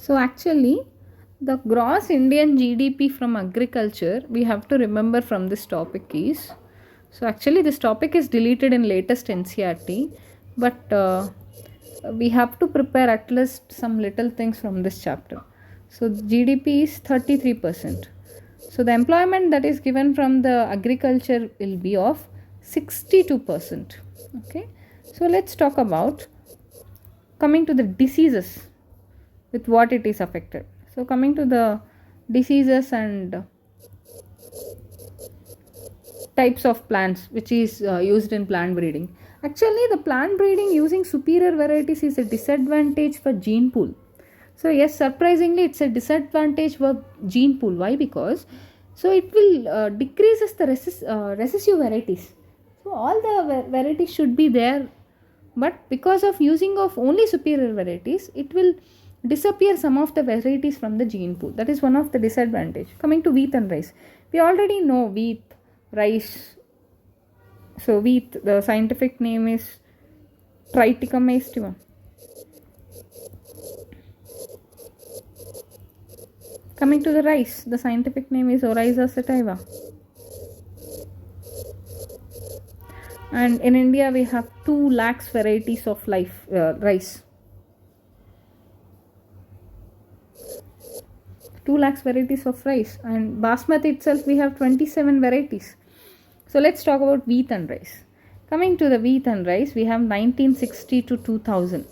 So actually, the gross Indian GDP from agriculture, we have to remember from this topic is, so actually this topic is deleted in latest NCRT, but we have to prepare at least some little things from this chapter. So GDP is 33%. So the employment that is given from the agriculture will be of 62%. Okay. So let's talk about coming to the diseases with what it is affected. So coming to the diseases and types of plants which is used in plant breeding. Actually, the plant breeding using superior varieties is a disadvantage for gene pool. So yes, surprisingly, it's a disadvantage for gene pool. Why? Because so it will decreases the recessive varieties. So all the varieties should be there, but because of using of only superior varieties, it will disappear some of the varieties from the gene pool. That is one of the disadvantage. Coming to wheat and rice, we already know wheat, rice. So wheat, the scientific name is Triticum aestivum. Coming to the rice, the scientific name is Oryza sativa. And in India, we have 2 lakhs varieties of rice. 2 lakhs varieties of rice, and basmati itself we have 27 varieties. So let's talk about wheat and rice. Coming to the wheat and rice, we have 1960 to 2000.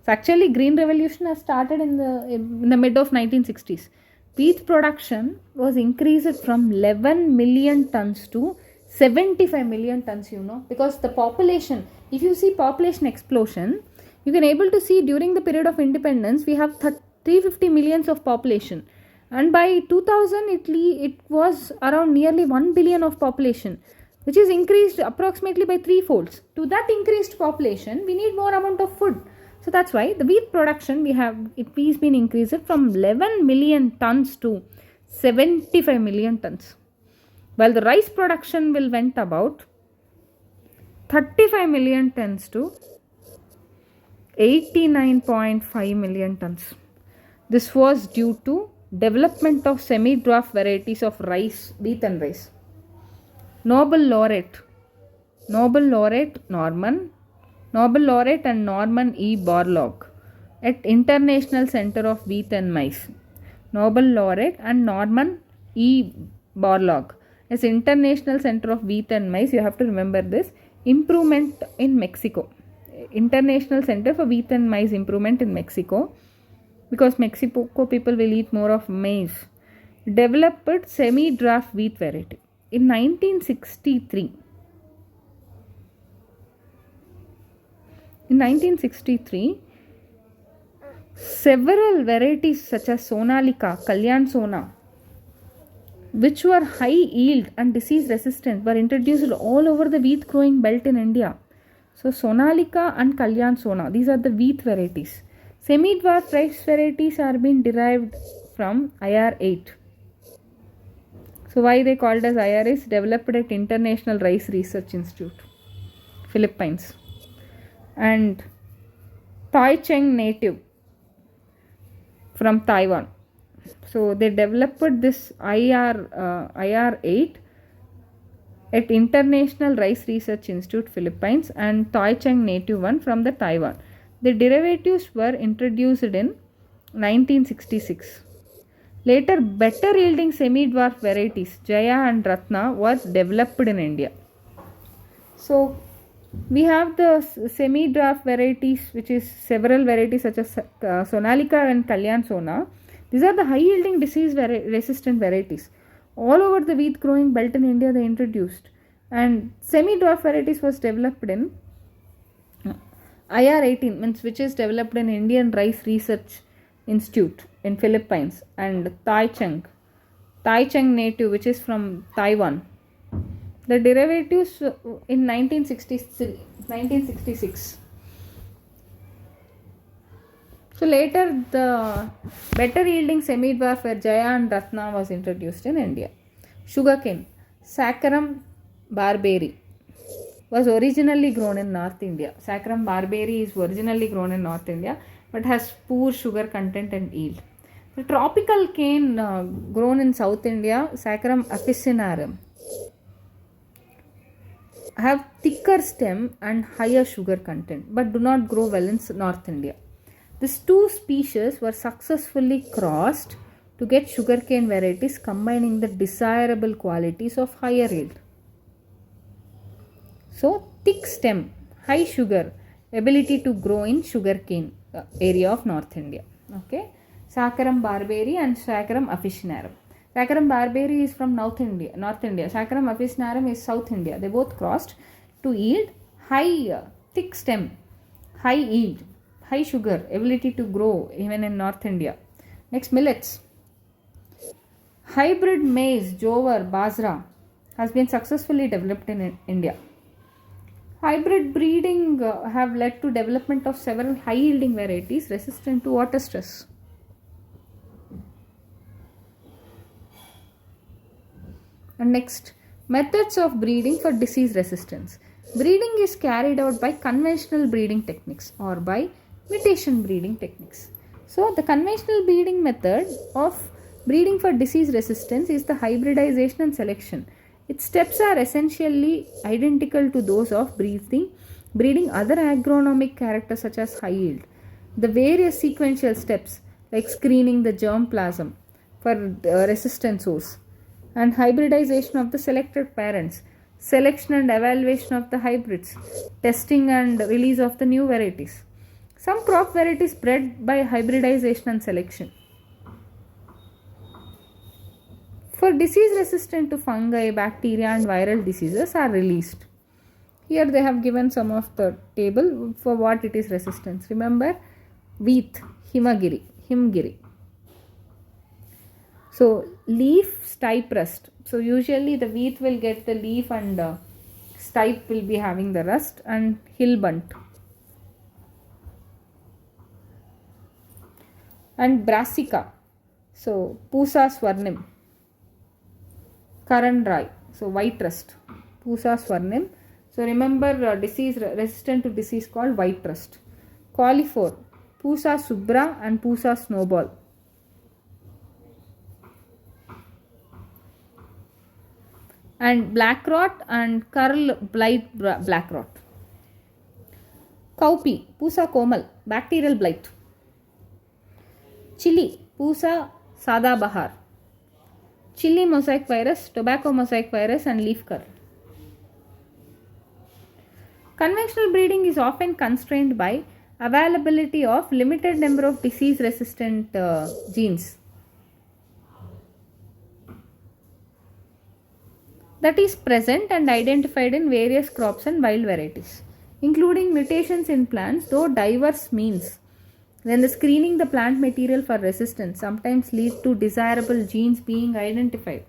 So actually green revolution has started in the mid of 1960s. Wheat production was increased from 11 million tons to 75 million tons, because the population, if you see population explosion, you can able to see during the period of independence we have 350 millions of population, and by 2000 it was around nearly 1 billion of population, which is increased approximately by 3 folds. To that increased population, we need more amount of food. So that's why the wheat production it's been increased from 11 million tons to 75 million tons, while the rice production will went about 35 million tons to 89.5 million tons. This was due to development of semi-dwarf varieties of rice, wheat and rice. Nobel laureate Norman E. Borlaug at International Center of Wheat and Maize. Nobel laureate and Norman E. Borlaug as International Center of Wheat and Maize. You have to remember this. Improvement in Mexico. International Center for Wheat and Maize Improvement in Mexico, because Mexico people will eat more of maize. Developed semi-dwarf wheat variety. In 1963, several varieties such as Sonalika, Kalyan Sona, which were high yield and disease resistant, were introduced all over the wheat growing belt in India. So Sonalika and Kalyan Sona, these are the wheat varieties. Semi-dwarf rice varieties are being derived from IR8. So why they called as IR is developed at International Rice Research Institute, Philippines. And Tai Cheng native from Taiwan. So they developed this IR8 at International Rice Research Institute, Philippines, and Tai Cheng native one from the Taiwan. The derivatives were introduced in 1966. Later, better yielding semi-dwarf varieties, Jaya and Ratna, were developed in India. So, we have the semi-dwarf varieties, which is several varieties such as Sonalika and Kalyan Sona. These are the high yielding disease resistant varieties. All over the wheat growing belt in India they introduced. And semi-dwarf varieties was developed in IR18, which is developed in Indian Rice Research Institute in Philippines, and Tai Cheng native, which is from Taiwan. The derivatives in 1966. So later the better yielding semi-dwarf where Jaya and Ratna was introduced in India. Sugarcane, Saccharum barberry, was originally grown in North India. Saccharum barberry is originally grown in North India, but has poor sugar content and yield. The tropical cane grown in South India, Saccharum officinarum, have thicker stem and higher sugar content but do not grow well in North India. These two species were successfully crossed to get sugarcane varieties combining the desirable qualities of higher yield. So, thick stem, high sugar, ability to grow in sugarcane area of North India. Okay, Saccharum barberi and Saccharum officinarum. Saccharum barberi is from North India. Saccharum officinarum is South India. They both crossed to yield high, thick stem, high yield, high sugar, ability to grow even in North India. Next, millets. Hybrid maize, jowar, bajra has been successfully developed in India. Hybrid breeding have led to development of several high-yielding varieties resistant to water stress. And next, methods of breeding for disease resistance. Breeding is carried out by conventional breeding techniques or by mutation breeding techniques. So, the conventional breeding method of breeding for disease resistance is the hybridization and selection. Its steps are essentially identical to those of breeding other agronomic characters such as high yield. The various sequential steps like screening the germplasm for resistant source and hybridization of the selected parents, selection and evaluation of the hybrids, testing and release of the new varieties. Some crop varieties bred by hybridization and selection. For disease resistant to fungi, bacteria and viral diseases are released. Here they have given some of the table for what it is resistance. Remember, wheat, himgiri. So, leaf, stipe rust. So, usually the wheat will get the leaf and stipe will be having the rust, and hill bunt. And brassica. So, Pusa swarnim. Karandrai, so white rust, Pusa swarnim. So remember disease resistant to disease called white rust. Cauliflower, Pusa subra and Pusa snowball. And black rot and curl blight black rot. Cowpea, Pusa komal, bacterial blight. Chili, Pusa sada bahar. Chili mosaic virus, tobacco mosaic virus and leaf curl. Conventional breeding is often constrained by availability of limited number of disease resistant genes. That is present and identified in various crops and wild varieties, including mutations in plants, though diverse means. When the screening the plant material for resistance sometimes lead to desirable genes being identified.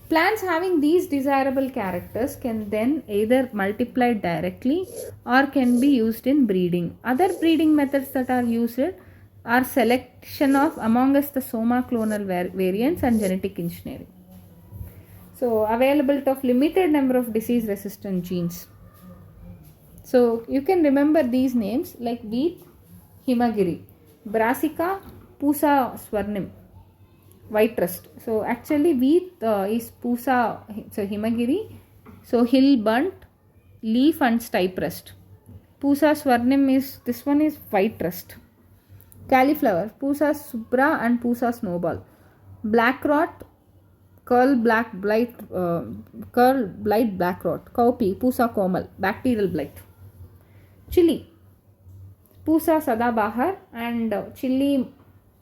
Plants having these desirable characters can then either multiply directly or can be used in breeding. Other breeding methods that are used are selection of amongst the soma clonal variants and genetic engineering. So, availability of limited number of disease resistant genes. So, you can remember these names like wheat, himgiri, brassica, Pusa swarnim, white rust. So, actually wheat is Pusa, so himgiri, so hill bunt, leaf and stipe rust. Pusa swarnim is, this one is white rust. Cauliflower, Pusa subra and Pusa snowball. Black rot, curl blight black rot. Cowpea, Pusa komal, bacterial blight. Chili, Pusa sadabahar and chili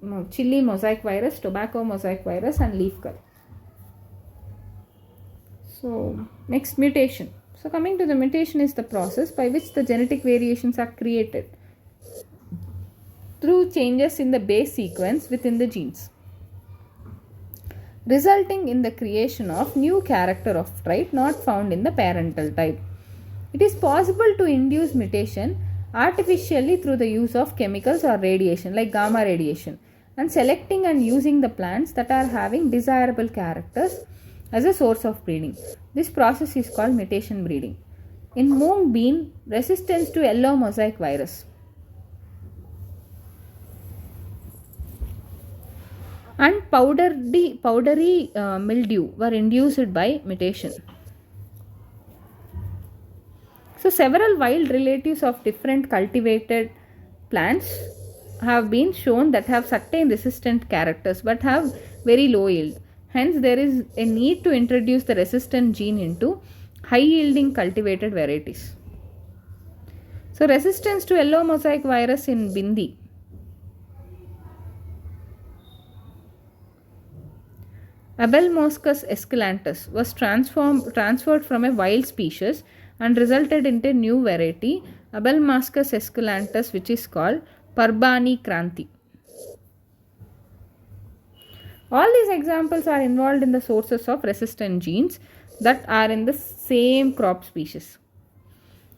mosaic virus, tobacco mosaic virus and leaf curl. So next, mutation. So coming to the mutation is the process by which the genetic variations are created through changes in the base sequence within the genes, resulting in the creation of new character of trait not found in the parental type. It is possible to induce mutation artificially through the use of chemicals or radiation like gamma radiation, and selecting and using the plants that are having desirable characters as a source of breeding. This process is called mutation breeding. In mung bean, resistance to yellow mosaic virus. and powdery mildew were induced by mutation. So several wild relatives of different cultivated plants have been shown that have certain resistant characters but have very low yield. Hence there is a need to introduce the resistant gene into high yielding cultivated varieties. So resistance to yellow mosaic virus in bindi. Abelmoschus esculentus was transferred from a wild species and resulted into a new variety, Abelmoschus esculentus, which is called Parbani Kranti. All these examples are involved in the sources of resistant genes that are in the same crop species,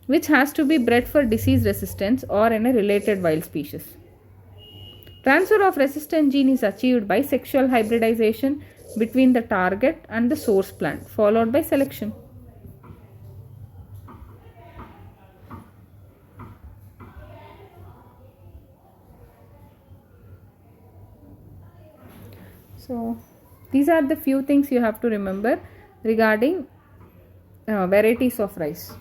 which has to be bred for disease resistance or in a related wild species. Transfer of resistant gene is achieved by sexual hybridization between the target and the source plant, followed by selection. So, these are the few things you have to remember regarding varieties of rice.